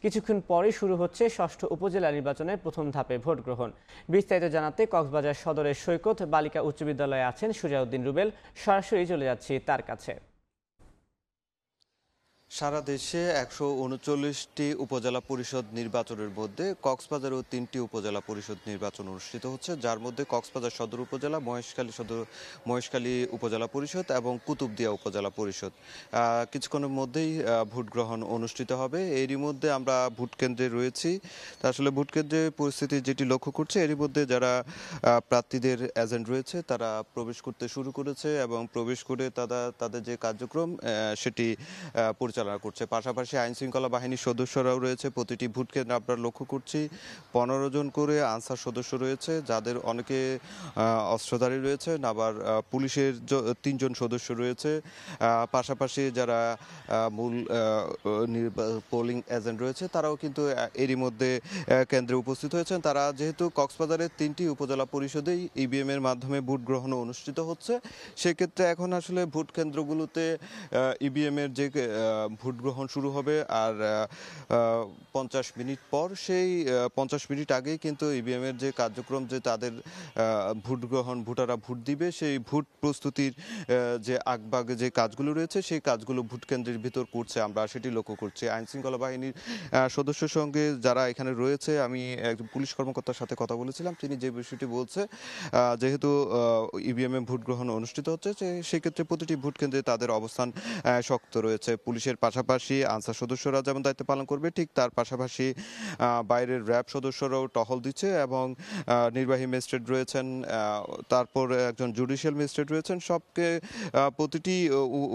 কিছুক্ষণ পরেই শুরু হচ্ছে ষষ্ঠ উপজেলা নির্বাচনের প্রথম ধাপে ভোট গ্রহণ। বিস্তারিত জানাতে কক্সবাজার সদরের সৈকত বালিকা উচ্চ বিদ্যালয়ে আছেন সুজাউদ্দিন রুবেল। সরাসরি চলে যাচ্ছি তার কাছে। সারা দেশে ১৩৯টি উপজেলা পরিষদ নির্বাচনের মধ্যে কক্সবাজারেও ৩টি উপজেলা পরিষদ নির্বাচন অনুষ্ঠিত হচ্ছে, যার মধ্যে কক্সবাজার সদর উপজেলা, মহেশখালী উপজেলা পরিষদ এবং কুতুবদিয়া উপজেলা পরিষদ। কিছুক্ষণের মধ্যেই ভোট গ্রহণ অনুষ্ঠিত হবে। এরই মধ্যে আমরা ভোট কেন্দ্রে রয়েছি। তা আসলে ভোট কেন্দ্রের পরিস্থিতি যেটি লক্ষ্য করছে, এরই মধ্যে যারা প্রার্থীদের এজেন্ট রয়েছে তারা প্রবেশ করতে শুরু করেছে এবং প্রবেশ করে তাদের যে কার্যক্রম সেটি পরিচালনা করছে। পাশাপাশি আইন শৃঙ্খলা বাহিনীর সদস্যরাও রয়েছে। প্রতিটি ভোট কেন্দ্রে আমরা লক্ষ্য করছি 15 জন করে আনসার সদস্য রয়েছে, যাদের অনেকে অস্ত্রধারী রয়েছেন, আবার পুলিশের 3 জন সদস্য রয়েছে। পাশাপাশি যারা মূল পোলিং এজেন্ট রয়েছে তারাও কিন্তু এরই মধ্যে কেন্দ্রে উপস্থিত হয়েছেন। তারা যেহেতু কক্সবাজারের 3টি উপজেলা পরিষদেই ইভিএম এর মাধ্যমে ভোট গ্রহণ অনুষ্ঠিত হচ্ছে, সেক্ষেত্রে এখন আসলে ভোট কেন্দ্রগুলোতে ইভিএম এর যে ভোট গ্রহণ শুরু হবে আর 50 মিনিট পর, সেই 50 মিনিট আগেই কিন্তু ইভিএম এর যে কার্যক্রম, যে তাদের ভোট গ্রহণ, ভোটাররা ভোট দিবে, সেই ভোট প্রস্তুতির যে আগভাগে যে কাজগুলো রয়েছে সেই কাজগুলো ভোট কেন্দ্রের ভিতর করছে, আমরা সেটি লক্ষ্য করছি। আইন শৃঙ্খলা বাহিনীর সদস্যের সঙ্গে যারা এখানে রয়েছে, আমি একজন পুলিশ কর্মকর্তার সাথে কথা বলেছিলাম। তিনি যে বিষয়টি বলছে, যেহেতু ইভিএম এ ভোট গ্রহণ অনুষ্ঠিত হচ্ছে, সেক্ষেত্রে প্রতিটি ভোট কেন্দ্রে তাদের অবস্থান শক্ত রয়েছে। পুলিশের পাশাপাশি আনসার সদস্যরা যেমন দায়িত্ব পালন করবে, ঠিক তার পাশাপাশি বাইরের র্যাব সদস্যরাও টহল দিচ্ছে এবং নির্বাহী ম্যাজিস্ট্রেট রয়েছেন, তারপর একজন জুডিশিয়াল ম্যাজিস্ট্রেট রয়েছেন। প্রতিটি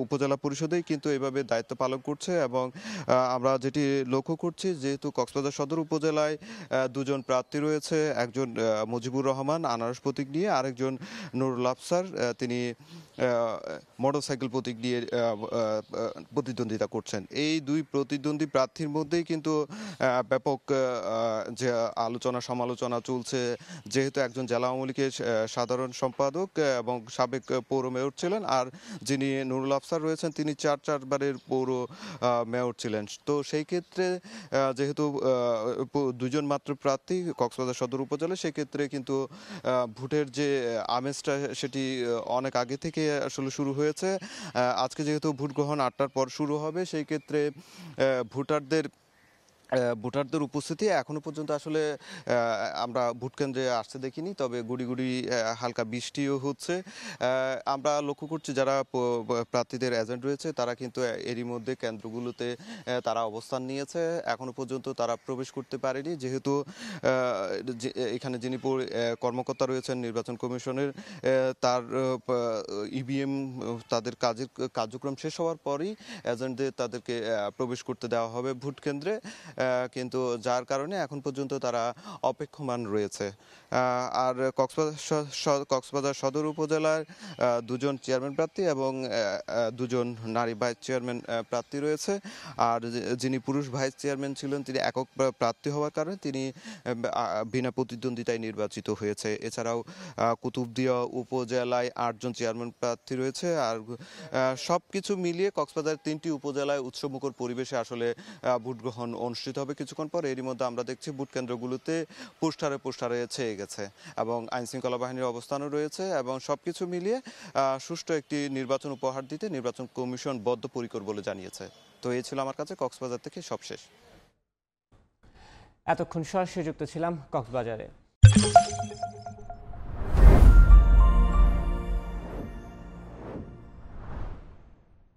উপজেলা পরিষদেই কিন্তু এভাবে দায়িত্ব পালন করছে। এবং আমরা যেটি লক্ষ্য করছি, যেহেতু কক্সবাজার সদর উপজেলায় 2 জন প্রার্থী রয়েছে, একজন মুজিবুর রহমান আনারস প্রতীক নিয়ে, আরেকজন নুরুল আফসার, তিনি মোটরসাইকেল প্রতীক নিয়ে প্রতিদ্বন্দ্বিতা করছেন। এই 2 প্রতিদ্বন্দ্বী প্রার্থীর মধ্যেই কিন্তু ব্যাপক যে আলোচনা সমালোচনা চলছে। যেহেতু একজন জেলা আওয়ামী লীগের সাধারণ সম্পাদক এবং সাবেক পৌর মেয়র ছিলেন, আর যিনি নুরুল আফসার রয়েছেন তিনি 4 বারের পৌর মেয়র ছিলেন। তো সেই ক্ষেত্রে যেহেতু 2 জন মাত্র প্রার্থী কক্সবাজার সদর উপজেলায়, সেক্ষেত্রে কিন্তু ভোটের যে আমেজটা সেটি অনেক আগে থেকে আসলে শুরু হয়েছে। আজকে যেহেতু ভোট গ্রহণ 8টার পর শুরু হবে, সেই ক্ষেত্রে ভোটারদের উপস্থিতি এখনো পর্যন্ত আসলে আমরা ভোট কেন্দ্রে আসতে দেখিনি, তবে গুড়ি গুড়ি হালকা বৃষ্টিও হচ্ছে। আমরা লক্ষ্য করছি যারা প্রার্থীদের এজেন্ট রয়েছে তারা কিন্তু এরই মধ্যে কেন্দ্রগুলোতে তারা অবস্থান নিয়েছে। এখনো পর্যন্ত তারা প্রবেশ করতে পারেনি, যেহেতু এখানে যিনি কর্মকর্তা রয়েছেন নির্বাচন কমিশনের, তার ইভিএম তাদের কার্যক্রম শেষ হওয়ার পরই এজেন্টদের তাদেরকে প্রবেশ করতে দেওয়া হবে ভোট কেন্দ্রে। কিন্তু যার কারণে এখন পর্যন্ত তারা অপেক্ষমান রয়েছে। আর কক্সবাজার সদর উপজেলার 2 জন চেয়ারম্যান প্রার্থী এবং 2 জন নারী ভাইস চেয়ারম্যান প্রার্থী রয়েছে। আর যিনি পুরুষ ভাইস চেয়ারম্যান ছিলেন তিনি একক প্রার্থী হওয়ার কারণে তিনি বিনা প্রতিদ্বন্দ্বিতায় নির্বাচিত হয়েছে। এছাড়াও কুতুবদিয়া উপজেলায় 8 জন চেয়ারম্যান প্রার্থী রয়েছে। আর সবকিছু মিলিয়ে কক্সবাজার 3টি উপজেলায় উৎসবমুখর পরিবেশে আসলে ভোট গ্রহণ অনুষ্ঠিত হবে কিছুক্ষণ পর। এরই মধ্যে আমরা দেখছি ভোট কেন্দ্রগুলোতে পোস্টারে ছেয়ে গেছে এবং আইন শৃঙ্খলা বাহিনীর অবস্থানও রয়েছে, এবং সবকিছু মিলিয়ে সুষ্ঠু একটি নির্বাচন উপহার দিতে নির্বাচন কমিশন বদ্ধপরিকর বলে জানিয়েছে। তো এই ছিল আমার কাছে কক্সবাজার থেকে সবশেষ। এতক্ষণ সরাসরি যুক্ত ছিলাম কক্সবাজারে।